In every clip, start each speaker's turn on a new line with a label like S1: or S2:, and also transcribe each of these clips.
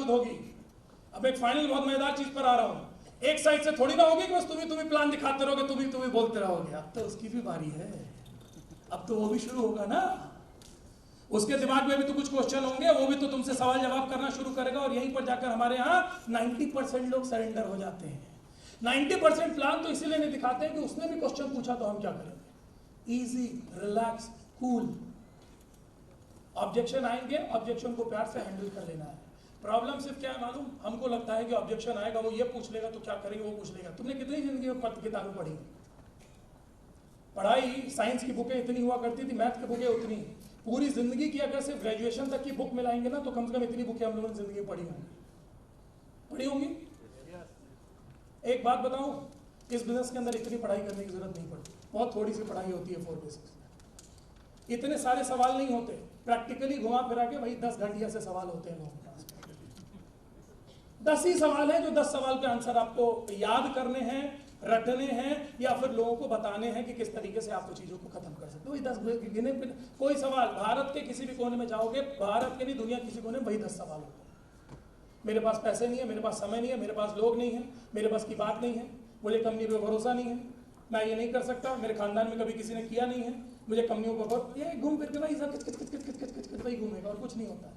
S1: Health होगी। अब एक फाइनल बहुत मजेदार चीज पर आ रहा हूं, एक साइड से थोड़ी ना होगी कि बस तुम्हें प्लान दिखाते रहोगे, तुम्हें बोलते रहोगे। अब तो उसकी भी बारी है, अब तो वो भी शुरू होगा ना। उसके दिमाग में भी तो कुछ क्वेश्चन होंगे, वो भी तो तुमसे सवाल जवाब करना शुरू करेगा, और यहीं पर जाकर हमारे यहाँ 90% लोग सरेंडर हो जाते हैं। 90% प्लान तो इसीलिए नहीं दिखाते हैं कि उसने भी क्वेश्चन पूछा तो हम क्या करेंगे। Easy, relax, cool. ऑब्जेक्शन आएंगे, ऑब्जेक्शन को प्यार से हैंडल कर लेना है। प्रॉब्लम सिर्फ क्या है मालूम, हमको लगता है कि ऑब्जेक्शन आएगा, वो ये पूछ लेगा तो क्या करेंगे, वो पूछ लेगा। तुमने कितनी जिंदगी में किताबें पढ़ी? पढ़ाई, साइंस की बुकें इतनी हुआ करती थी, मैथ की बुकें उतनी। पूरी जिंदगी की अगर सिर्फ ग्रेजुएशन तक की बुक मिलाएंगे ना, तो कम से कम इतनी बुकें हम लोगों ने जिंदगी में पढ़ी होंगी। एक बात बताऊं, इस बिजनेस के अंदर इतनी पढ़ाई करने की जरूरत नहीं पड़ती, बहुत थोड़ी सी पढ़ाई होती है 4 बेसिक्स में। इतने सारे सवाल नहीं होते, प्रैक्टिकली घुमा फिरा के वही 10 घंटिया से सवाल होते हैं लोगों के पास। 10 ही सवाल है जो 10 सवाल के आंसर आपको याद करने हैं, रटने हैं, या फिर लोगों को बताने हैं कि किस तरीके से आपको चीजों को खत्म कर सकते हो। वही 10 गिने। कोई सवाल, भारत के किसी भी कोने में जाओगे, भारत के नहीं दुनिया किसी कोने में वही 10 सवाल होते हैं। मेरे पास पैसे नहीं है, मेरे पास समय नहीं है, मेरे पास लोग नहीं है, मेरे पास की बात नहीं है, मुझे कंपनी पे भरोसा नहीं है, मैं ये नहीं कर सकता, मेरे खानदान में कभी किसी ने किया नहीं है, मुझे कंपनियों पर ये घूम फिर के भाई सब किच वही घूमेगा और कुछ नहीं होता है।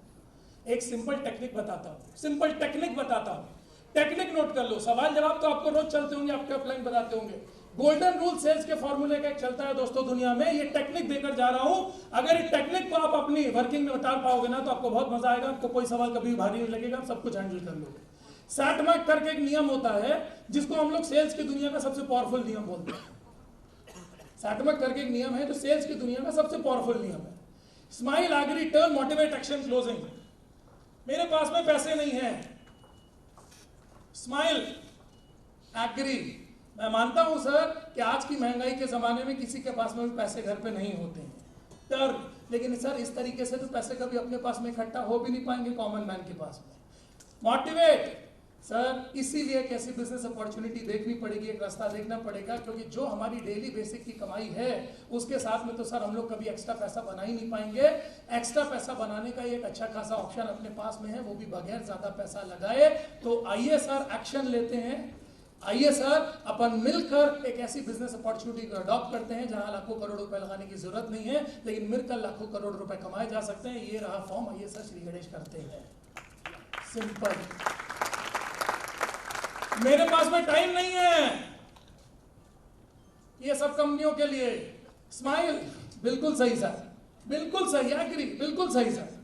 S1: एक सिंपल टेक्निक बताता हूँ, सिंपल टेक्निक बताता हूँ, टेक्निक नोट कर लो। सवाल जवाब तो आपको रोज चलते होंगे, आपके ऑफलाइन बताते होंगे। गोल्डन रूल सेल्स के फॉर्मूले का एक चलता है दोस्तों दुनिया में, ये टेक्निक देकर जा रहा हूं। अगर ये टेक्निक को आप अपनी वर्किंग में उतार पाओगे ना, तो आपको बहुत मजा आएगा, आपको कोई सवाल कभी भारी नहीं लगेगा, आप सब कुछ हैंडल कर लोगे। सैट मैक करके एक नियम होता है, जिसको हम लोग सेल्स की दुनिया का सबसे पावरफुल नियम बोलते हैं। सैट मैक करके एक नियम है जो सेल्स की दुनिया का सबसे पावरफुल नियम है। Smile, agree, turn, motivate, action, closing. मेरे पास में पैसे नहीं है, स्माइल, एग्री, मैं मानता हूं सर कि आज की महंगाई के जमाने में किसी के पास में भी पैसे घर पे नहीं होते हैं। टर्न, लेकिन सर इस तरीके से तो पैसे कभी अपने पास में इकट्ठा हो भी नहीं पाएंगे कॉमन मैन के पास में। मोटिवेट, सर इसीलिए एक ऐसी बिजनेस अपॉर्चुनिटी देखनी पड़ेगी, एक रास्ता देखना पड़ेगा, क्योंकि जो हमारी डेली बेसिक की कमाई है उसके साथ में तो सर हम लोग कभी एक्स्ट्रा पैसा बना ही नहीं पाएंगे। एक्स्ट्रा पैसा बनाने का एक अच्छा खासा ऑप्शन अपने पास में है, वो भी बगैर ज्यादा पैसा लगाए। तो आइए सर एक्शन लेते हैं, आइए सर अपन मिलकर एक ऐसी बिजनेस अपॉर्चुनिटी को अडॉप्ट करते हैं जहां लाखों करोड़ रुपए लगाने की जरूरत नहीं है, लेकिन मिलकर लाखों करोड़ रुपए कमाए जा सकते हैं। ये रहा फॉर्म, आइए सर श्री गणेश करते हैं। सिंपल। मेरे पास में टाइम नहीं है ये सब कंपनियों के लिए। स्माइल, बिल्कुल सही सर, बिल्कुल सही, एग्री, बिल्कुल सही सर।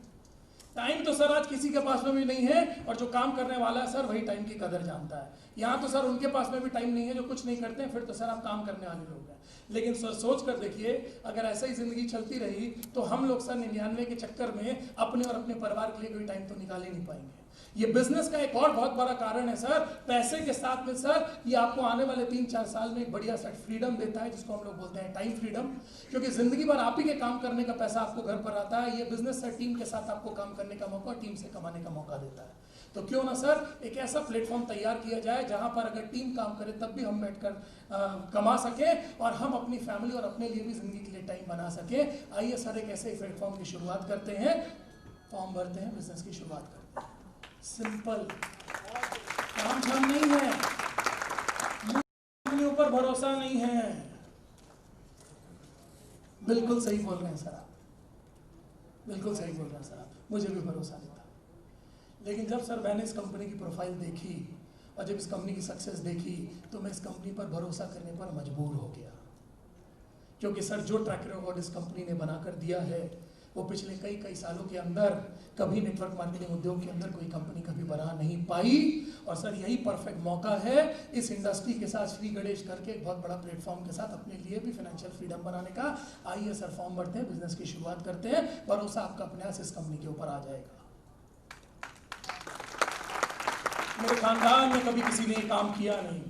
S1: टाइम तो सर आज किसी के पास में भी नहीं है, और जो काम करने वाला है सर वही टाइम की कदर जानता है। यहाँ तो सर उनके पास में भी टाइम नहीं है जो कुछ नहीं करते हैं, फिर तो सर आप काम करने वाले लोग हैं। लेकिन सर सोच कर देखिए, अगर ऐसा ही जिंदगी चलती रही तो हम लोग सन 99 के चक्कर में अपने और अपने परिवार के लिए कोई टाइम तो निकाल ही नहीं पाएंगे। ये बिजनेस का एक और बहुत बड़ा कारण है सर, पैसे के साथ में सर ये आपको आने वाले 3-4 साल में एक बढ़िया सा फ्रीडम देता है, जिसको हम लोग बोलते हैं टाइम फ्रीडम। क्योंकि जिंदगी भर आप ही के काम करने का पैसा आपको घर पर आता है, ये बिजनेस सर टीम के साथ आपको काम करने का मौका, टीम से कमाने का मौका देता है। तो क्यों ना सर एक ऐसा प्लेटफॉर्म तैयार किया जाए जहां पर अगर टीम काम करे तब भी हम बैठकर कमा सके, और हम अपनी फैमिली और अपने लिए भी जिंदगी के लिए टाइम बना सके। आइए सर एक ऐसे प्लेटफॉर्म की शुरुआत करते हैं, फॉर्म भरते हैं, बिजनेस की शुरुआत करते हैं। सिंपल, काम झाम नहीं है, अपने ऊपर भरोसा नहीं है। बिल्कुल सही बोल रहे हैं सर आप, बिल्कुल सही बोल रहे हैं सर आप, मुझे भी भरोसा नहीं था। लेकिन जब सर मैंने इस कंपनी की प्रोफाइल देखी और जब इस कंपनी की सक्सेस देखी, तो मैं इस कंपनी पर भरोसा करने पर मजबूर हो गया। क्योंकि सर जो ट्रैक रिकॉर्ड इस कंपनी ने बनाकर दिया है, वो पिछले कई सालों के अंदर कभी नेटवर्क मार्केटिंग उद्योग के अंदर कोई कंपनी कभी बना नहीं पाई। और सर यही परफेक्ट मौका है इस इंडस्ट्री के साथ श्री गणेश करके एक बहुत बड़ा प्लेटफॉर्म के साथ अपने लिए भी फाइनेंशियल फ्रीडम बनाने का। आइए सर फॉर्म भरते हैं, बिजनेस की शुरुआत करते हैं, भरोसा आपका अपने आप इस कंपनी के ऊपर आ जाएगा। मेरे खानदान में कभी किसी ने काम किया नहीं,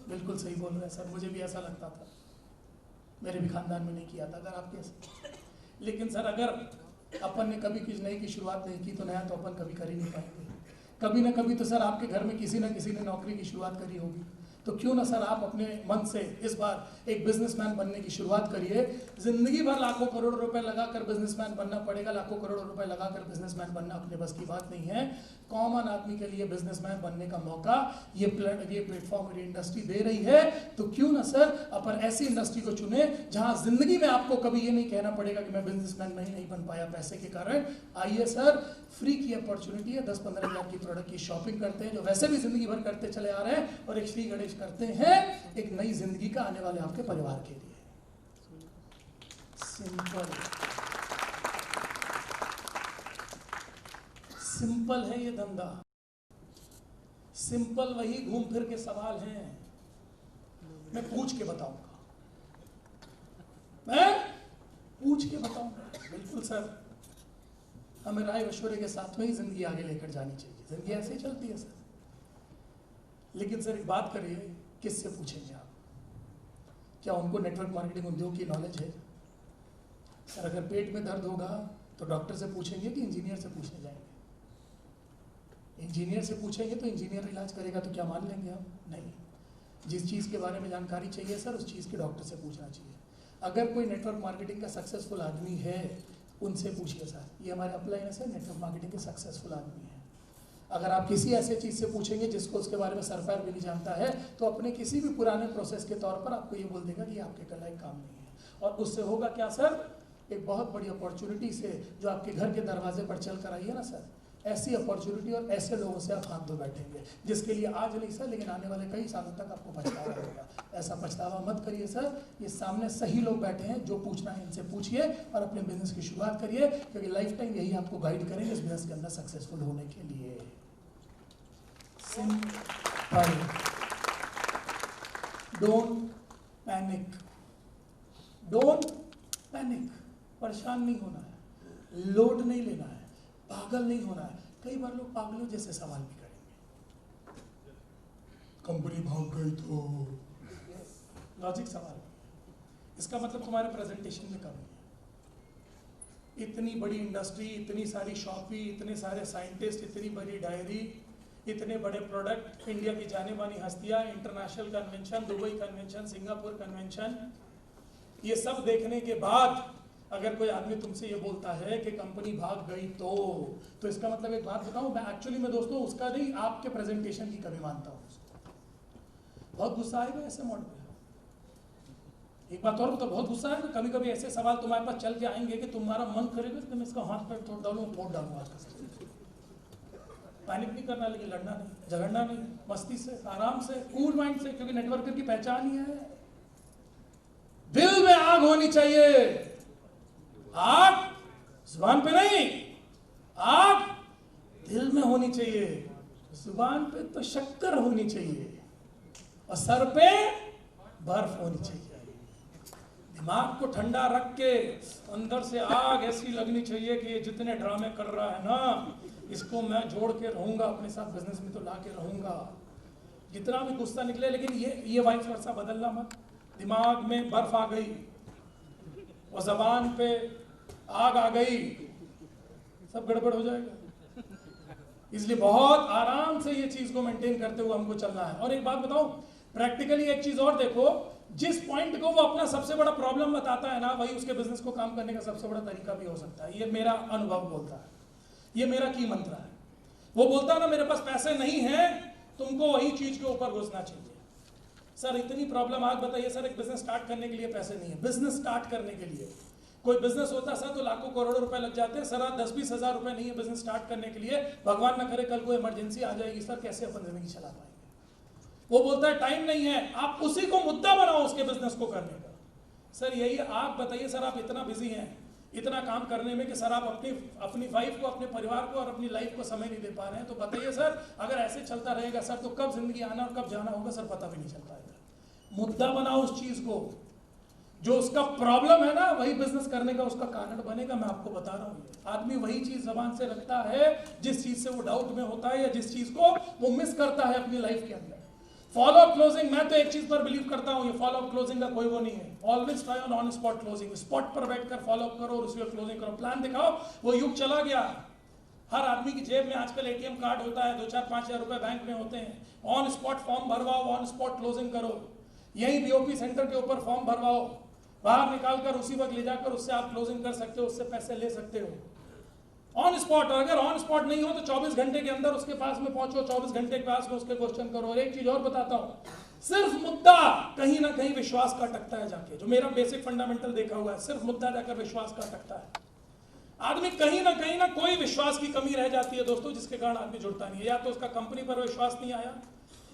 S1: बिल्कुल सही बोल रहे हैं सर, मुझे भी ऐसा लगता था, मेरे भी खानदान में नहीं किया था। अगर आप कैसे, लेकिन सर अगर अपन ने कभी किसी नई की शुरुआत नहीं की तो नया तो अपन कभी कर ही नहीं पाएंगे। कभी ना कभी तो सर आपके घर में किसी ना किसी ने नौकरी की शुरुआत करी होगी, तो क्यों ना सर आप अपने मन से इस बार एक बिजनेसमैन बनने की शुरुआत करिए। जिंदगी भर लाखों करोड़ रुपए लगाकर बिजनेसमैन बनना पड़ेगा, लाखों करोड़ रुपए लगाकर बिजनेसमैन बनना अपने बस की बात नहीं है। कॉमन आदमी के लिए बिजनेसमैन बनने का मौका ये प्लेटफॉर्म मेरी इंडस्ट्री दे रही है। तो क्यों ना सर अपन ऐसी इंडस्ट्री को चुने जहां जिंदगी में आपको कभी ये नहीं कहना पड़ेगा कि मैं बिजनेसमैन नहीं बन पाया पैसे के कारण। आइए सर, फ्री की अपॉर्चुनिटी है, 10-15 हज़ार की प्रोडक्ट की शॉपिंग करते हैं जो वैसे भी जिंदगी भर करते चले आ रहे हैं, और एक श्री गणेश करते हैं एक नई जिंदगी का आने वाले आपके परिवार के लिए। सिंपल है ये धंधा, सिंपल वही घूम फिर के सवाल हैं। मैं पूछ के बताऊंगा, बिल्कुल सर, हमें राय मशवरे के साथ में ही जिंदगी आगे लेकर जानी चाहिए। जिंदगी ऐसे ही चलती है सर। लेकिन सर एक बात करिए, किससे पूछेंगे आप? क्या उनको नेटवर्क मार्केटिंग उद्योग की नॉलेज है? सर अगर पेट में दर्द होगा तो डॉक्टर से पूछेंगे कि इंजीनियर से पूछने जाएंगे? इंजीनियर से पूछेंगे तो इंजीनियर इलाज करेगा तो क्या मान लेंगे हम? नहीं। जिस चीज़ के बारे में जानकारी चाहिए सर, उस चीज़ के डॉक्टर से पूछना चाहिए। अगर कोई नेटवर्क मार्केटिंग का सक्सेसफुल आदमी है, उनसे पूछिए सर। ये हमारे अपलाइन है सर, नेटवर्क मार्केटिंग के सक्सेसफुल आदमी है। अगर आप किसी ऐसे चीज़ से पूछेंगे जिसको उसके बारे में सर पैर भी नहीं जानता है, तो अपने किसी भी पुराने प्रोसेस के तौर पर आपको ये बोल देगा कि आपके कल एक काम नहीं है। और उससे होगा क्या सर? एक बहुत बड़ी अपॉर्चुनिटी से जो आपके घर के दरवाजे पर चल कर आई है ना सर, ऐसी अपॉर्चुनिटी और ऐसे लोगों से आप हाथ धो बैठेंगे जिसके लिए आज नहीं सर, लेकिन आने वाले कई सालों तक आपको पछतावा होगा। ऐसा पछतावा मत करिए सर। ये सामने सही लोग बैठे हैं, जो पूछना है इनसे पूछिए और अपने बिजनेस की शुरुआत करिए, क्योंकि लाइफ टाइम यही आपको गाइड करेंगे इस बिजनेस के अंदर सक्सेसफुल होने के लिए। Simple, don't panic, don't panic. परेशान नहीं होना है, लोड नहीं लेना है, पागल नहीं होना है। कई बार लोग पागलों जैसे सवाल भी करेंगे, कंपनी भाग गई तो लॉजिक सवाल। इसका मतलब तुम्हारे प्रेजेंटेशन में कमी है। इतनी बड़ी इंडस्ट्री, इतनी सारी शॉपी, इतने सारे साइंटिस्ट, इतनी बड़ी डायरी, इतने बड़े प्रोडक्ट, इंडिया की जाने मानी हस्तियां, international convention, Dubai convention, Singapore convention, ये सब देखने के बाद अगर कोई आदमी तुमसे ये बोलता है कि कंपनी भाग गई तो इसका मतलब एक बात बताऊं, मैं एक्चुअली में दोस्तों उसका नहीं, आपके प्रेजेंटेशन की कमी मानता हूं। बहुत गुस्सा आएगा ऐसे मॉडल पे। एक बात और तो बहुत गुस्सा आएगा, कभी कभी ऐसे सवाल तुम्हारे पास चल के आएंगे कि तुम्हारा मन करेगा कि मैं इसका हाथ पैर तोड़ डालूं, फोड़ डालूं। पैनिक नहीं करना, लेकिन लड़ना नहीं, झगड़ना नहीं, मस्ती से, आराम से, कूल माइंड से, क्योंकि नेटवर्कर की पहचान ही है दिल में आग होनी चाहिए। आग जुबान पे नहीं, आग दिल में होनी चाहिए। जुबान पे तो शक्कर होनी चाहिए और सर पे बर्फ होनी चाहिए। दिमाग को ठंडा रख के अंदर से आग ऐसी लगनी चाहिए कि ये जितने ड्रामे कर रहा है ना, इसको मैं जोड़ के रहूंगा अपने साथ, बिजनेस में तो ला के रहूंगा। जितना भी गुस्सा निकले, लेकिन ये वाइस वर्सा बदलना मत। दिमाग में बर्फ आ गई और जबान पे आग आ गई, सब गड़बड़ हो जाएगा। इसलिए बहुत आराम से ये चीज को मेंटेन करते हुए हमको चलना है। और एक बात बताऊं, प्रैक्टिकली एक चीज और देखो, जिस पॉइंट को वो अपना सबसे बड़ा प्रॉब्लम बताता है ना, वही उसके बिजनेस को काम करने का सबसे बड़ा तरीका भी हो सकता है। ये मेरा अनुभव बोलता है, ये मेरा की मंत्र है। वो बोलता है ना, मेरे पास पैसे नहीं है, तुमको वही चीज के ऊपर घुसना चाहिए। सर इतनी प्रॉब्लम, आज बताइए सर, एक बिजनेस स्टार्ट करने के लिए पैसे नहीं है। बिजनेस स्टार्ट करने के लिए कोई बिजनेस होता सर तो लाखों करोड़ों रुपए लग जाते हैं। सर 10-20 हज़ार रुपए नहीं है बिजनेस स्टार्ट करने के लिए, भगवान ना करे कल को इमरजेंसी आ जाएगी, सर कैसे अपन जिंदगी चला पाएंगे? वो बोलता है टाइम नहीं है, आप उसी को मुद्दा बनाओ उसके बिजनेस को करने का। सर यही आप बताइए सर, आप इतना बिजी हैं इतना काम करने में कि सर आप अपनी वाइफ को, अपने परिवार को और अपनी लाइफ को समय नहीं दे पा रहे हैं। तो बताइए सर, अगर ऐसे चलता रहेगा सर तो कब जिंदगी आना और कब जाना होगा सर पता भी नहीं चल पाएगा। मुद्दा बनाओ उस चीज को, जो उसका प्रॉब्लम है ना, वही बिजनेस करने का उसका कारण बनेगा। मैं आपको बता रहा हूँ, आदमी वही चीज जबान से रखता है जिस चीज से वो डाउट में होता है या जिस चीज को वो मिस करता है अपनी लाइफ के अंदर। फॉलो अप क्लोजिंग, मैं तो एक चीज पर बिलीव करता हूँ, ये फॉलो अप क्लोजिंग का कोई वो नहीं है। Always try on spot closing, spot पर बैठकर फॉलो अप करो और उसी क्लोजिंग करो। प्लान दिखाओ, वो युग चला गया। हर आदमी की जेब में आजकल एटीएम कार्ड होता है, 2-4-5 हज़ार रुपए बैंक में होते हैं। ऑन स्पॉट फॉर्म भरवाओ, ऑन स्पॉट क्लोजिंग करो। यही बीओपी सेंटर के ऊपर फॉर्म भरवाओ, बाहर निकालकर उसी वक्त ले जाकर उससे आप क्लोजिंग कर सकते हो, उससे पैसे ले सकते हो। On spot. और अगर ऑन स्पॉट नहीं हो तो 24 घंटे के अंदर उसके पास में पहुंचो, 24 घंटे के पास में उसके क्वेश्चन करो। और एक चीज और बताता हूं, सिर्फ मुद्दा कहीं ना कहीं विश्वास का अटकता है जाके, जो मेरा बेसिक फंडामेंटल देखा हुआ है, सिर्फ मुद्दा जाकर विश्वास का अटकता है। आदमी कहीं ना कोई विश्वास की कमी रह जाती है दोस्तों, जिसके कारण आदमी जुड़ता नहीं है। या तो उसका कंपनी पर विश्वास नहीं आया,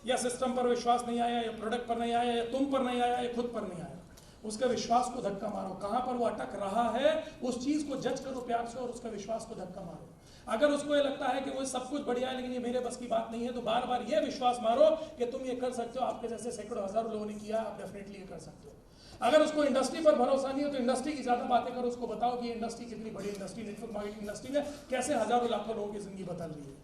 S1: या सिस्टम पर विश्वास नहीं आया, या प्रोडक्ट पर नहीं आया, या तुम पर नहीं आया, या खुद पर नहीं आया। उसके विश्वास को धक्का मारो, कहां पर वो अटक रहा है उस चीज को जज करो प्यार से, और उसका विश्वास को धक्का मारो। अगर उसको ये लगता है कि वो सब कुछ बढ़िया है लेकिन ये मेरे बस की बात नहीं है, तो बार बार ये विश्वास मारो कि तुम ये कर सकते हो, आपके जैसे सैकड़ों हजारों लोगों ने किया, आप डेफिनेटली ये कर सकते हो। अगर उसको इंडस्ट्री पर भरोसा नहीं है तो इंडस्ट्री की ज्यादा बातें करो, उसको बताओ कि इंडस्ट्री कितनी बड़ी इंडस्ट्री, नेटवर्क मार्केटिंग इंडस्ट्री में कैसे हजारों लाखों लोगों की जिंदगी बदल रही है।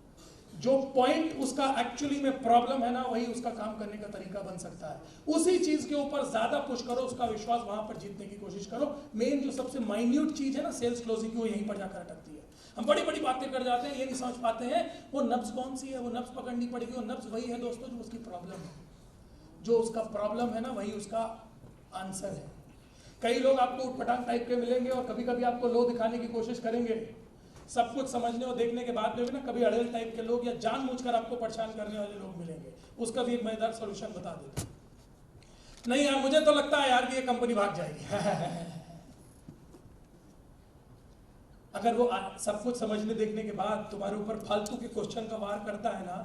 S1: जो पॉइंट उसका एक्चुअली में प्रॉब्लम है ना, वही उसका काम करने का तरीका बन सकता है। उसी चीज के ऊपर ज्यादा पुश करो, उसका विश्वास वहां पर जीतने की कोशिश करो। मेन जो सबसे माइन्यूट चीज है ना सेल्स क्लोजिंग की, वो यहीं पर जाकर अटकती है। हम बड़ी बड़ी बातें कर जाते हैं, ये नहीं समझ पाते हैं वो नब्ज कौन सी है, वो नब्ज पकड़नी पड़ेगी। वो नब्ज वही है दोस्तों जो उसकी प्रॉब्लम है, जो उसका प्रॉब्लम है ना वही उसका आंसर है। कई लोग आपको उटपटांग टाइप के मिलेंगे और कभी कभी आपको लो दिखाने की कोशिश करेंगे। सब कुछ समझने और देखने के बाद में भी ना कभी अड़ेल टाइप के लोग या जानबूझकर आपको परेशान करने वाले लोग मिलेंगे। उसका भी एक मजेदार सोल्यूशन बता देता हूं। नहीं यार मुझे तो लगता है यार कि ये कंपनी भाग जाएगी। अगर वो सब कुछ समझने देखने के बाद तुम्हारे ऊपर फालतू के क्वेश्चन का वार करता है ना,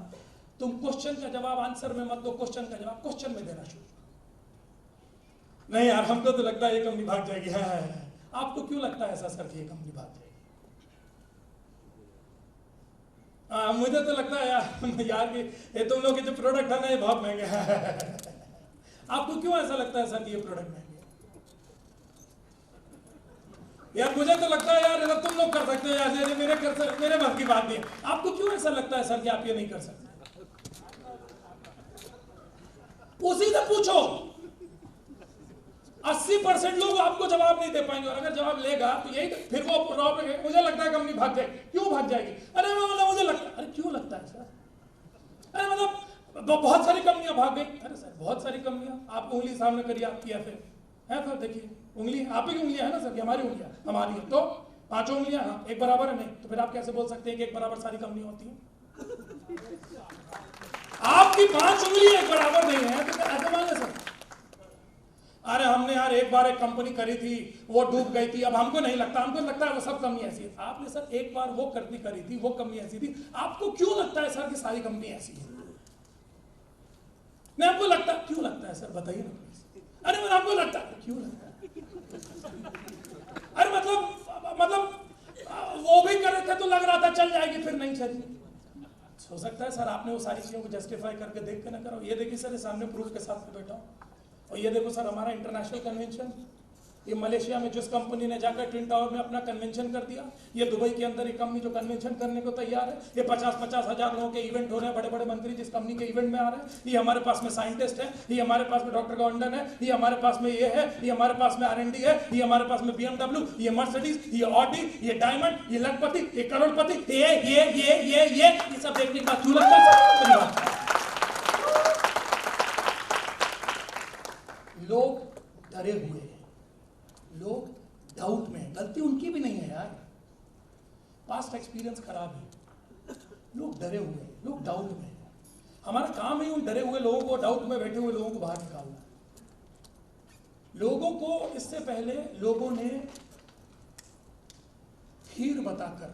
S1: तुम क्वेश्चन का जवाब आंसर में मत दो, क्वेश्चन का जवाब क्वेश्चन में देना शुरू। नहीं यार हमको तो लगता है ये कंपनी भाग जाएगी। आपको क्यों लगता है ऐसा सर कि ये कंपनी भाग जाएगी? मुझे तो लगता है यार कि ये तुम लोग के जो प्रोडक्ट है ना ये बहुत महंगे हैं। आपको क्यों ऐसा लगता है सर कि ये प्रोडक्ट महंगे? यार मुझे तो लगता है यार तुम लोग कर सकते हो यार, मेरे बस की बात नहीं है। आपको क्यों ऐसा लगता है सर कि आप ये नहीं कर सकते? उसी से पूछो। 80% लोग आपको जवाब नहीं दे पाएंगे, और अगर जवाब लेगा तो यही फिर वो प्रॉब्लम। मुझे लगता है कंपनी भाग जाएगी। क्यों भाग जाएगी? अरे मुझे लगता है। अरे क्यों लगता है सर? अरे मतलब बहुत सारी कंपनियां भाग गई। अरे सर बहुत सारी कंपनियां, आप उंगली सामने करिए आपकी, या फिर है सर देखिए उंगली आप ही की उंगलियां है ना सर, कि हमारी उंगलियां हमारी है तो 5 उंगलियां हाँ एक बराबर है। नहीं तो फिर आप कैसे बोल सकते हैं कि एक बराबर सारी कंपनियां होती हैं? आपकी 5 उंगली एक बराबर नहीं है तो ऐसे मान ले सर। अरे हमने यार एक बार एक कंपनी करी थी वो डूब गई थी, अब हमको नहीं लगता, हमको लगता है वो सब कंपनी ऐसी है। आपने सर एक बार वो कंपनी करी थी, वो कंपनी ऐसी थी, आपको क्यों लगता है सर कि सारी कंपनी ऐसी है? मैं आपको लगता क्यों लगता है सर बताइए ना प्लीज। अरे मैं आपको लगता है क्यों लगता है? अरे मतलब वो भी करे थे तो लग रहा था चल जाएगी, फिर नहीं चली। हो सकता है सर आपने वो सारी चीजों को जस्टिफाई करके देख के ना करो। ये देखिए सर सामने प्रूफ के साथ बैठा हूं, और ये देखो सर हमारा इंटरनेशनल कन्वेंशन, ये मलेशिया में जिस कंपनी ने जाकर ट्विन टावर में अपना कन्वेंशन कर दिया, ये दुबई के अंदर एक कंपनी जो कन्वेंशन करने को तैयार है, ये 50-50 हजार लोगों के इवेंट हो रहे हैं, बड़े बड़े मंत्री जिस कंपनी के इवेंट में आ रहे हैं, ये हमारे पास में साइंटिस्ट है, ये हमारे पास में डॉक्टर गवर्नर है, ये हमारे पास में ये है, ये हमारे पास में R&D है, ये हमारे पास में BMW, ये मर्सिडीज, ये ऑडी, ये डायमंड, ये लखपति, ये करोड़पति, ये सब देखने के बाद क्यों लगता है? लोग डरे हुए हैं, लोग डाउट में, गलती उनकी भी नहीं है यार, पास्ट एक्सपीरियंस खराब है, लोग डरे हुए हैं, लोग डाउट में हैं। हमारा काम है उन डरे हुए लोगों को, डाउट में बैठे हुए लोगों को बाहर निकालना। लोगों को इससे पहले लोगों ने खीर बताकर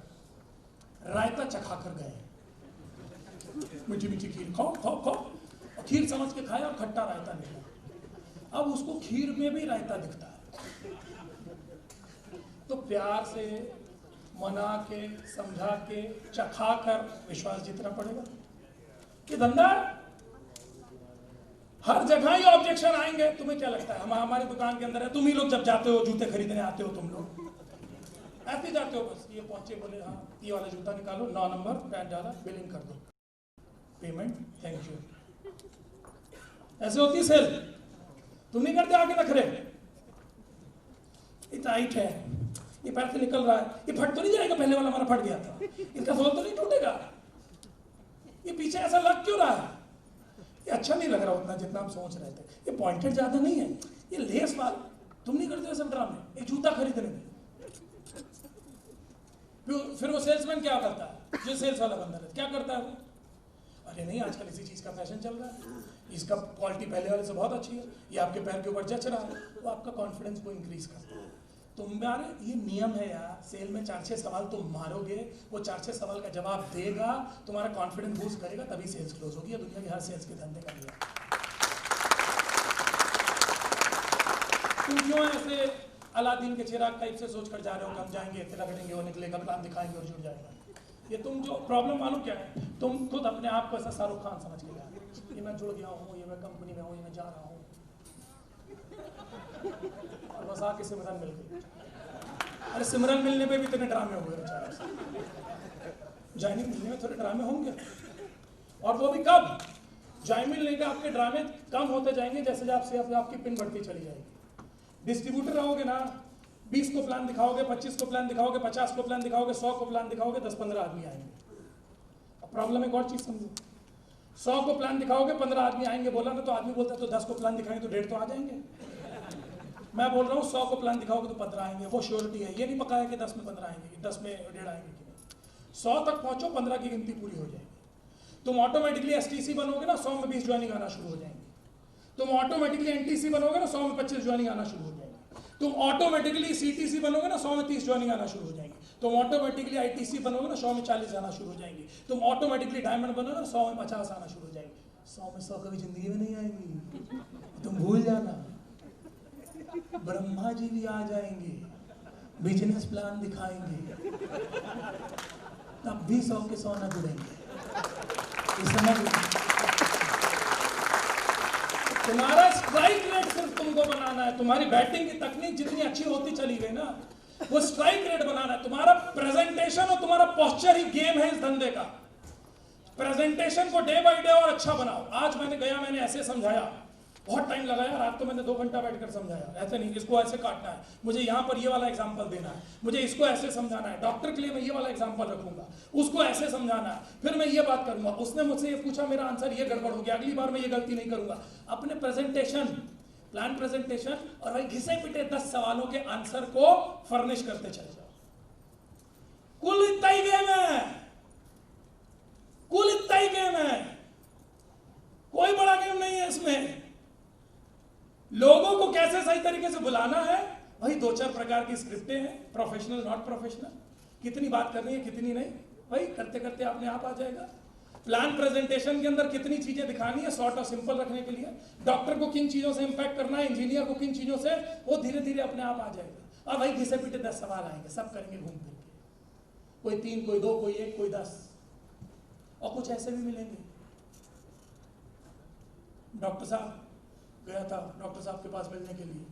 S1: रायता चखाकर गए, मीठी मीठी खीर खाओ, खीर समझ के खाया और खट्टा रायता निकला। अब उसको खीर में भी रायता दिखता है, तो प्यार से मना के, समझा के, चखा कर विश्वास जीतना पड़ेगा। कि धंधा हर जगह ही ऑब्जेक्शन आएंगे। तुम्हें क्या लगता है हमारी दुकान के अंदर है, तुम ही लोग जब जाते हो जूते खरीदने आते हो, तुम लोग ऐसे जाते हो, बस ये पहुंचे बोले हाँ ये वाला जूता निकालो, 9 नंबर पैंट डाला, बिलिंग कर दो, पेमेंट थैंक यू, ऐसे होती सेल। तुम नहीं करते आगे नखरे, ये टाइट है, ये पैर से निकल रहा है, ये फट तो नहीं जाएगा, पहले वाला हमारा फट गया था, इसका सोल तो नहीं टूटेगा, ये पीछे ऐसा लग क्यों रहा है, ये अच्छा नहीं लग रहा उतना जितना हम सोच रहे थे, ये पॉइंटेड ज्यादा नहीं है, ये लेस वाला। तुम नहीं करते सब ड्रामे, एक जूता खरीदने में फिर वो सेल्समैन क्या करता है, जो सेल्स वाला बंदा है क्या करता है वो, अरे नहीं आजकल इसी चीज़ का फैशन चल रहा है, इसका क्वालिटी पहले वाले से बहुत अच्छी है, ये आपके पैर के ऊपर जच रहा है, वो आपका कॉन्फिडेंस को इंक्रीज करता है। तुम्हारे ये नियम है यार, सेल में 4-6 सवाल तुम मारोगे, वो 4-6 सवाल का जवाब देगा, तुम्हारा कॉन्फिडेंस बूस्ट करेगा, तभी सेल्स क्लोज होगी। दुनिया के हर सेल्स के धंधे का नियम। तुम क्यों ऐसे अलादीन के चिराग टाइप से सोच कर जा रहे हो, हम जाएंगे तिलक करेंगे, वो निकलेगा, प्लान दिखाएंगे और जुड़ जाएगा। ये तुम जो प्रॉब्लम मालूम क्या है, तुम खुद अपने आप को ऐसा शाहरुख खान समझ के जा रहे हो, ये मैं जुड़ गया हूँ, ये मैं कंपनी में हूँ, ये मैं जा रहा हूँ, और बस आके सिमरन मिल गई। अरे सिमरन मिलने पे भी इतने ड्रामे होंगे बेचारे, ज्वाइनिंग मिलने में थोड़े ड्रामे होंगे, और वो भी कब, ज्वाइनिंग मिलने के आपके ड्रामे कम होते जाएंगे जैसे आपकी पिन बढ़ती चली जाएगी। डिस्ट्रीब्यूटर रहोगे ना, 20 को प्लान दिखाओगे, 25 को प्लान दिखाओगे, 50 को प्लान दिखाओगे, 100 को प्लान दिखाओगे, 10-15 आदमी आएंगे। अब प्रॉब्लम एक और चीज समझो, 100 को प्लान दिखाओगे 15 आदमी आएंगे बोला ना, तो आदमी बोलता है तो 10 को प्लान दिखाएंगे तो 1.5 तो आ जाएंगे। मैं बोल रहा हूँ 100 को प्लान दिखाओगे तो 15 आएंगे, वो श्योरिटी है, ये नहीं पका है कि 10 में 15 आएंगे, 10 में 1.5 आएंगे कि नहीं। 100 तक पहुंचो, 15 की गिनती पूरी हो जाएगी। तुम ऑटोमेटिकली एसटीसी बनोगे ना, 100 में 20 ज्वाइनिंग आना शुरू हो जाएंगे। तुम ऑटोमेटिकली एनटीसी बनोगे ना, 100 में 25 ज्वाइनिंग आना शुरू हो जाएगी। तुम ऑटोमेटिकली सीटीसी बनोगे ना, 100 में 30 ज्वाइनिंग आना शुरू हो जाएंगी। तुम ऑटोमेटिकली आईटीसी बनोगे ना, 100 में 40 आना शुरू हो जाएंगी। तुम ऑटोमेटिकली डायमंड बनोगे ना, 100 में 50 आना शुरू हो जाएंगे। 100 में 100 कभी जिंदगी में नहीं आएंगी, तुम भूल जाना। ब्रह्मा जी भी आ जाएंगे, बिजनेस प्लान दिखाएंगे, तब भी 100 के 100 न जुड़ेंगे। तुम्हारा स्ट्राइक रेट सिर्फ तुमको बनाना है। तुम्हारी बैटिंग की तकनीक जितनी अच्छी होती चली गई ना, वो स्ट्राइक रेट बनाना है। तुम्हारा प्रेजेंटेशन और तुम्हारा पोस्चर ही गेम है इस धंधे का। प्रेजेंटेशन को डे बाय डे और अच्छा बनाओ। आज मैंने ऐसे समझाया, बहुत टाइम लगाया, रात को मैंने 2 घंटा बैठकर समझाया। ऐसे नहीं, इसको ऐसे काटना है, मुझे यहाँ पर ये वाला एग्जांपल देना है, मुझे इसको ऐसे समझाना है, डॉक्टर के लिए मैं ये वाला एग्जांपल रखूंगा, उसको ऐसे समझाना है, फिर मैं ये बात करूंगा, उसने मुझसे ये पूछा, मेरा आंसर ये गड़बड़ हो गया, अगली बार मैं ये गलती नहीं करूंगा। अपने प्रेजेंटेशन, प्लान प्रेजेंटेशन, और भाई घिसे पिटे 10 सवालों के आंसर को फर्निश करते चले जाओ। कुल इतना ही गेम है, कुल इतना ही गेम है, कोई बड़ा गेम नहीं है इसमें। लोगों को कैसे सही तरीके से बुलाना है, भाई 2-4 प्रकार की स्क्रिप्टें हैं, प्रोफेशनल नॉट प्रोफेशनल, कितनी बात करनी है कितनी नहीं, भाई करते करते अपने आप आ जाएगा। प्लान प्रेजेंटेशन के अंदर कितनी चीजें दिखानी है, शॉर्ट और सिंपल रखने के लिए, डॉक्टर को किन चीजों से इंपैक्ट करना है, इंजीनियर को किन चीजों से, वो धीरे धीरे अपने आप आ जाएगा। और भाई घिसे पिटे 10 सवाल आएंगे, सब करेंगे घूम फिर के, कोई 3, कोई 2, कोई 1, कोई 10, और कुछ ऐसे भी मिलेंगे। डॉक्टर साहब गया था डॉक्टर साहब के पास मिलने के लिए,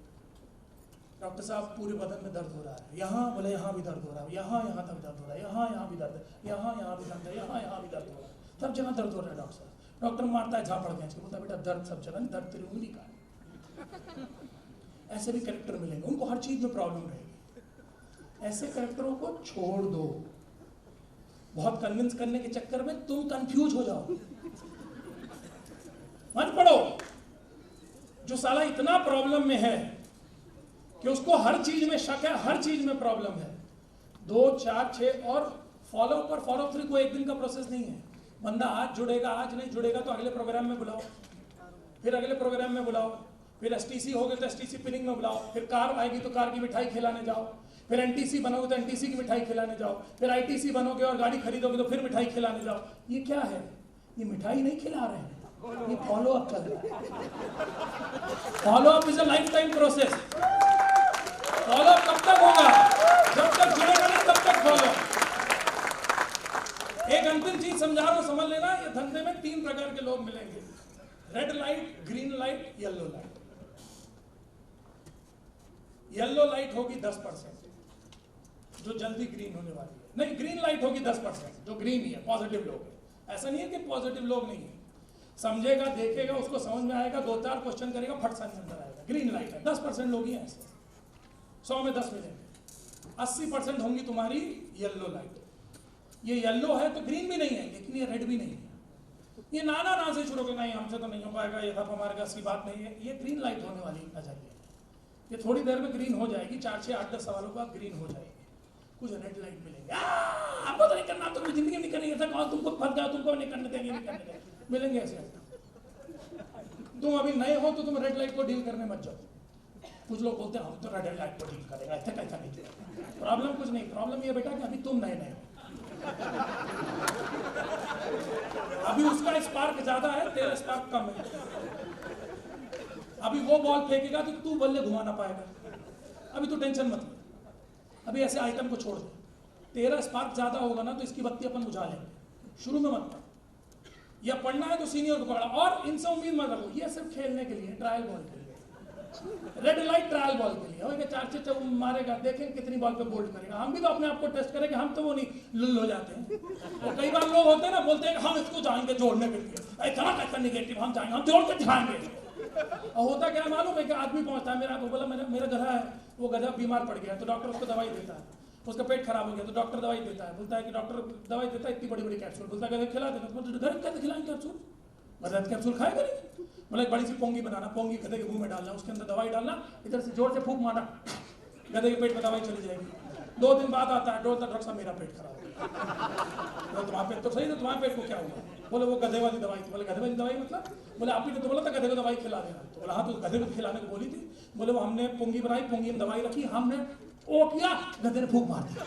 S1: डॉक्टर साहब पूरे बदन में दर्द हो रहा है, यहाँ बोले यहाँ भी दर्द हो रहा है, यहाँ तक दर्द हो रहा है, यहाँ भी दर्द है, यहाँ भी दर्द है, यहाँ भी दर्द हो रहा है, सब जगह दर्द हो रहा है। डॉक्टर साहब, डॉक्टर मारता है झापड़ खींच के, बोलता है बेटा दर्द सब जगह, दर्द तेरी उंगली का है। ऐसे भी कैरेक्टर मिलेंगे, उनको हर चीज में प्रॉब्लम रहेगी। ऐसे कैरेक्टरों को छोड़ दो, बहुत कन्विंस करने के चक्कर में तुम कंफ्यूज हो जाओ, मत पढ़ो। जो साला इतना प्रॉब्लम में है कि उसको हर चीज में शक है, हर चीज में प्रॉब्लम है, 2, 4, 6 और फॉलो पर फॉलो थ्रू कोई एक दिन का प्रोसेस नहीं है। बंदा आज जुड़ेगा, आज नहीं जुड़ेगा तो अगले प्रोग्राम में बुलाओ, फिर अगले प्रोग्राम में बुलाओ, फिर एसटीसी हो गए तो एसटीसी पिनिंग में बुलाओ, फिर कार आएगी तो कार की मिठाई खिलाने जाओ, फिर एनटीसी बनोगे तो एनटीसी की मिठाई खिलाने जाओ, फिर आईटीसी बनोगे और गाड़ी खरीदोगे तो फिर मिठाई खिलाने जाओ। ये क्या है? ये मिठाई नहीं खिला रहे हैं, ये फॉलो अप चल रहा है। Follow up is a life time process. Follow up कब तक होगा? जब तक जुड़ेगा नहीं तब तक फॉलो। एक अंतिम चीज समझा रहा हूं, समझ लेना, ये धंधे में 3 प्रकार के लोग मिलेंगे, red light, green light, yellow light. Yellow light होगी 10%, जो जल्दी ग्रीन होने वाली है। नहीं, ग्रीन लाइट होगी 10%, जो ग्रीन ही है, पॉजिटिव लोग है। ऐसा नहीं है कि पॉजिटिव लोग नहीं है, समझेगा, देखेगा, उसको समझ में आएगा, 2-4 क्वेश्चन करेगा, फट सा अंदर आएगा। ग्रीन लाइट है, 10% लोग ही हैं ऐसे, 100 में 10 मिलेंगे। 80% होंगी तुम्हारी येलो लाइट। ये येलो है तो ग्रीन भी नहीं है, लेकिन ये रेड भी नहीं है। ये ना से शुरू करना, हमसे तो नहीं हो पाएगा, ये सब हमारे पास की बात नहीं है। ये ग्रीन लाइट होने वाली नजरिए, ये थोड़ी देर में ग्रीन हो जाएगी, 4, 6, 8, 10 सवालों का ग्रीन हो जाएगी। कुछ रेड लाइट मिलेंगे, आपको तो नहीं करना, तुम जिंदगी में नहीं करनी, ऐसा कौन तुमको फंस गया, तुमको नहीं करने देंगे, नहीं करने देंगे, मिलेंगे ऐसे। तुम अभी नए हो तो तुम रेड लाइट को डील करने मत जाओ। कुछ लोग बोलते हैं हम तो रेड लाइट को डील करेगा, ऐसा कैसा नहीं किया। प्रॉब्लम कुछ नहीं, प्रॉब्लम ये बेटा कि अभी तुम नए नए हो, अभी उसका स्पार्क ज्यादा है, तेरा स्पार्क कम है। अभी वो बॉल फेंकेगा तो तू बल्ले घुमा ना पाएगा, अभी तू टेंशन मत ले, अभी ऐसे आइटम को छोड़ दे। तेरा स्पार्क ज्यादा होगा ना तो इसकी बत्ती अपन बुझा लेंगे, शुरू में मत पढ़, या पढ़ना है तो सीनियर को पढ़ा, और इनसे उम्मीद मत रखो, ये सिर्फ खेलने के लिए, ट्रायल बॉल के लिए, रेड लाइट ट्रायल बॉल के लिए। होगा 4 मारेगा, देखेंगे कितनी बॉल पे बोल्ड करेगा। हम भी तो अपने आप को टेस्ट करेंगे, हम तो वो नहीं लुल हो जाते हैं। तो कई बार लोग होते हैं ना, बोलते हैं कि हम इसको जाएंगे जोड़ने के लिए, इतना कैसा निगेटिव, हम जाएंगे, हम जोड़ के दिखाएंगे। और होता क्या मालूम है कि आदमी पहुंचता है, मेरा बोला मेरा गधा है, वो गधा बीमार पड़ गया तो डॉक्टर उसको दवाई देता है, उसका पेट खराब हो गया तो डॉक्टर दवाई देता है, बोलता है कि डॉक्टर दवाई देता है इतनी बड़ी बड़ी कैप्सूल, बोलता है खिला देना, घर कैसे खिलाएंगे कैप्सूल, गधा कैप्सूल खाएगा नहीं। बोला एक बड़ी सी पोंगी बनाना, पोंगी गधे के मुंह में डालना, उसके अंदर दवाई डालना, इधर से जोर से फूंक मारना, गधे के पेट में दवाई चली जाएगी। 2 दिन बाद आता है डॉक्टर साहब मेरा पेट खराब हो गया। तुम्हारा पेट तो सही था, तुम्हारे पेट को क्या हुआ? बोले वो गधे वाली दवाई थी। बोले गधे वाली दवाई मतलब? बोले आप ही ने तो बोला था गधे को दवाई खिला देना। तो बोला हाँ, तो गधे को खिलाने को बोली थी। बोले वो हमने पोंगी बनाई, पोंगी में दवाई रखी, हमने ओ किया, गधे ने फूंक मार दिया।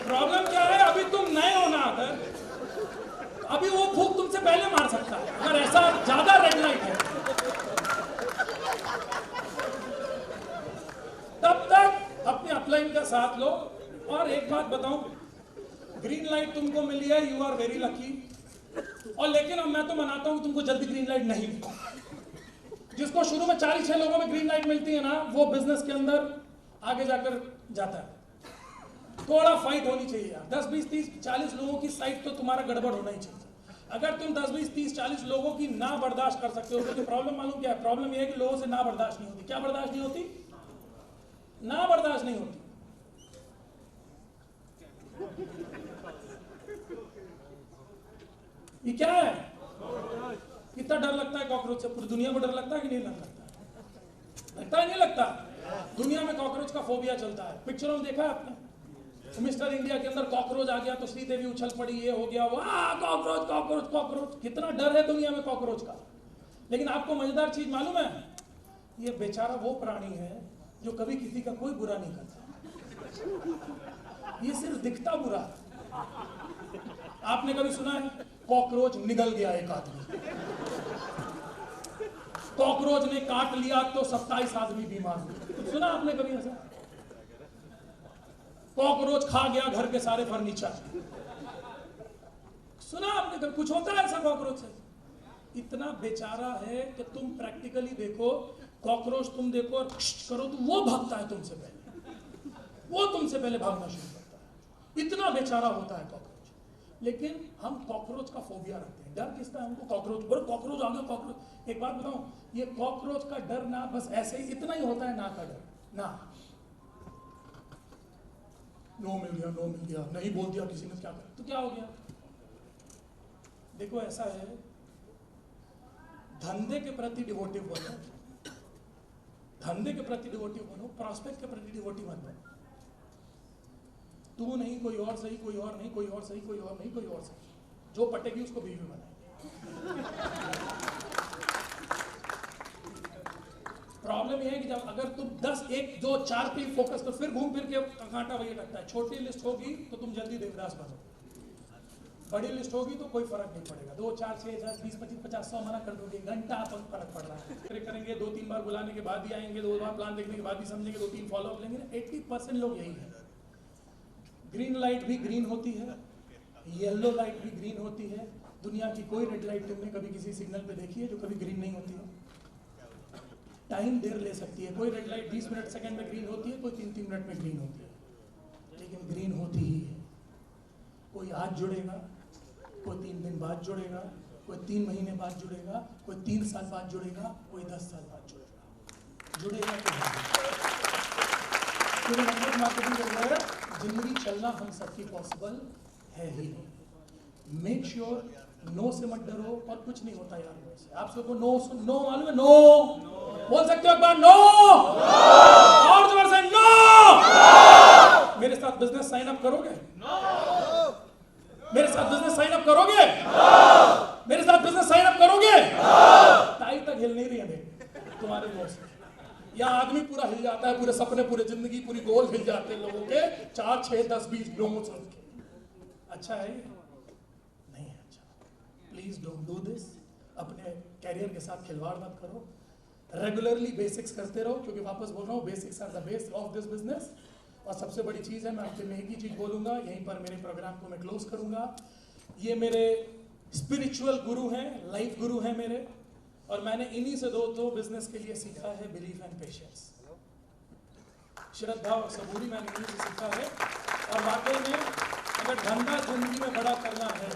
S1: प्रॉब्लम क्या है, अभी तुम नए हो ना, अगर अभी वो फूंक तुमसे पहले मार सकता है, अगर ऐसा ज्यादा रेड लाइट है। तब तक अपने अपलाइन का साथ लो। और एक बात बताऊं, ग्रीन लाइट तुमको मिली है, यू आर वेरी लकी। और लेकिन अब मैं तो मनाता हूं कि तुमको जल्दी ग्रीन लाइट नहीं मिली। जिसको शुरू में 4-6 लोगों में ग्रीन लाइट मिलती है ना, वो बिजनेस के अंदर आगे जाकर जाता है। थोड़ा फाइट होनी चाहिए यार, 10, 20, 30, 40 लोगों की साइड तो तुम्हारा गड़बड़ होना ही चाहिए। अगर तुम 10, 20, 30, 40 लोगों की ना बर्दाश्त कर सकते हो तो प्रॉब्लम मालूम क्या है? प्रॉब्लम यह है कि लोगों से ना बर्दाश्त नहीं होती। क्या बर्दाश्त नहीं होती? ना बर्दाश्त नहीं होती। ये क्या है? कितना डर लगता है कॉकरोच से? पूरी दुनिया को डर लगता है कि नहीं लगता? लगता है नहीं लगता? दुनिया में कॉकरोच का फोबिया चलता है। पिक्चरों में देखा है आपने? मिस्टर इंडिया के अंदर कॉकरोच आ गया तो श्रीदेवी उछल पड़ी, ये हो गया, वाह कॉकरोच कॉकरोच कॉकरोच। कितना डर है दुनिया में कॉकरोच का। लेकिन आपको मजेदार चीज मालूम है, ये बेचारा वो प्राणी है जो कभी किसी का कोई बुरा नहीं करता। ये सिर्फ दिखता बुरा है। आपने कभी सुना है कॉकरोच निगल गया एक आदमी? कॉकरोच ने काट लिया तो 27 आदमी बीमार हुए। सुना आपने कभी ऐसा? कॉकरोच खा गया घर के सारे फर्नीचर। सुना आपने कभी? कुछ होता है ऐसा कॉकरोच से? इतना बेचारा है कि तुम प्रैक्टिकली देखो, कॉकरोच तुम देखो और करो तो वो भागता है तुमसे पहले, वो तुमसे पहले भागना शुरू करता है। इतना बेचारा होता है कॉकरोच। लेकिन हम कॉकरोच का फोबिया रखते हैं। डर किसका है हमको? कॉकरोच। बोलो कॉकरोच आ गया, कॉकरोच। एक बात बताऊं, ये कॉकरोच का डर ना बस ऐसे ही इतना ही होता है, ना का डर ना। नो मिल गया, नो मिल गया, नहीं बोल दिया किसी ने, क्या कर तो क्या हो गया? देखो ऐसा है, धंधे के प्रति डिवोटिव बनो, धंधे के प्रति डिवोटिव बनो, प्रॉस्पेक्ट के प्रति डिवोटिव मत बनो। तू नहीं, कोई और सही, कोई और नहीं, कोई और सही, कोई और नहीं, कोई और सही, जो पटेगी उसको बीवी बनाएंगे। प्रॉब्लम यह है कि जब अगर तुम 10, 1, 2, 4 पे फोकस करो, फिर घूम फिर के कांटा वही लगता है। छोटी लिस्ट होगी तो तुम जल्दी देवदास बनो, बड़ी लिस्ट होगी तो कोई फर्क नहीं पड़ेगा। 2, 4, 6, 10, 20, 25, 50, 100 मना कर दोगे, घंटा फर्क पड़ रहा है। करेंगे 2-3 बार बुलाने के बाद ही आएंगे, 2 बार प्लान देखने के बाद ही समझेंगे, 2-3 फॉलो अप लेंगे। 80% लोग यही है। ग्रीन लाइट भी ग्रीन होती है, येलो लाइट भी ग्रीन होती है। दुनिया की कोई रेड लाइट तुमने कभी किसी सिग्नल पे देखी है जो कभी ग्रीन नहीं होती है? टाइम देर ले सकती है, कोई रेड लाइट 20 मिनट सेकंड में ग्रीन होती है, कोई 3-3 मिनट में ग्रीन होती है, लेकिन ग्रीन होती ही है। कोई आज जुड़ेगा, कोई 3 दिन बाद जुड़ेगा, कोई 3 महीने बाद जुड़ेगा, कोई 3 साल बाद जुड़ेगा, कोई 10 साल बाद जुड़ेगा। जुड़ेगा तो मार्केटिंग कर रहा है, जिंदगी चलना हम सबकी पॉसिबल है ही नहीं। मेक श्योर नो से मत डरो, और कुछ नहीं होता यार नो से। आप सबको नो मालूम है? नो बोल सकते हो एक बार? नो और जोर से नो। मेरे साथ बिजनेस साइन अप करोगे? मेरे साथ बिजनेस साइन अप करोगे? मेरे साथ बिजनेस साइन अप करोगे? टाई तक हिल नहीं रही है तुम्हारे मुंह से। यहाँ आदमी पूरा हिल जाता है, पूरे सपने, पूरे जिंदगी, पूरी गोल हिल जाते हैं लोगों के 4, 6, 10, 20 लोगों से। अच्छा है नहीं है अच्छा। Please don't do this. अपने कैरियर के साथ खिलवाड़ मत करो। रेगुलरली बेसिक्स करते रहो, क्योंकि वापस बोल रहा हूँ basics are the base of this business. और सबसे बड़ी चीज़ है, मैं आपसे में एक ही चीज़ बोलूँगा, यहीं पर मेरे प्रोग्राम को मैं क्लोज करूँगा। ये मेरे स्पिरिचुअल गुरु हैं, लाइफ गुरु हैं मेरे, और मैंने इन्हीं से दो बिजनेस के लिए सीखा है, बिलीफ एंड पेशेंस। श्रद्धा और सबूरी मैंने इन्हीं से सीखा है। और वाकई में अगर धंधा जिंदगी में बड़ा करना है,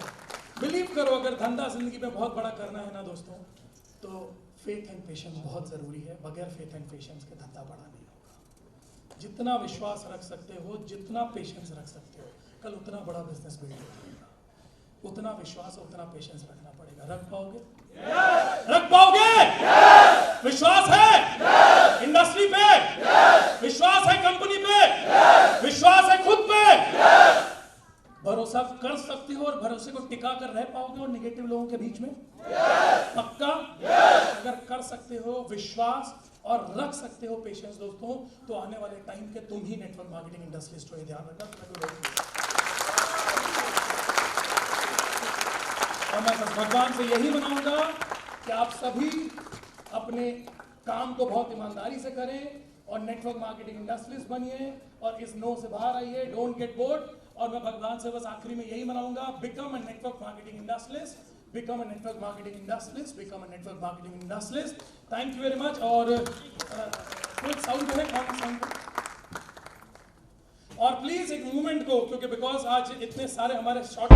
S1: बिलीव करो, अगर धंधा जिंदगी में बहुत बड़ा करना है ना दोस्तों, तो फेथ एंड पेशेंस बहुत ज़रूरी है। बगैर फेथ एंड पेशेंस के धंधा बड़ा नहीं होगा। जितना विश्वास रख सकते हो, जितना पेशेंस रख सकते हो, कल उतना बड़ा बिजनेस बिल्ड होगा। उतना विश्वास और उतना पेशेंस रखना पड़ेगा। रख पाओगे? रख पाओगे? विश्वास है इंडस्ट्री पे, विश्वास है कंपनी पे, विश्वास है खुद पे। भरोसा कर सकते हो और भरोसे को टिका कर रह पाओगे और निगेटिव लोगों के बीच में? पक्का? अगर कर सकते हो विश्वास और रख सकते हो पेशेंस दोस्तों, तो आने वाले टाइम के तुम ही नेटवर्क मार्केटिंग इंडस्ट्रियलिस्ट हो। ये ध्यान रखना। और मैं भगवान से यही मनाऊंगा कि आप सभी अपने काम को बहुत ईमानदारी से करें और नेटवर्क मार्केटिंग इंडस्ट्रियलिस्ट बनिए और इस नो से बाहर आइए। Don't get bored. और मैं भगवान से बस आखिरी में यही मनाऊंगा, become a network marketing industrialist, become a network marketing industrialist, become a network marketing industrialist. Thank you very much. और कोई साउंड है? कौन साउंड? और प्लीज एक मूवमेंट को, क्योंकि बिकॉज आज इतने सारे हमारे शॉर्ट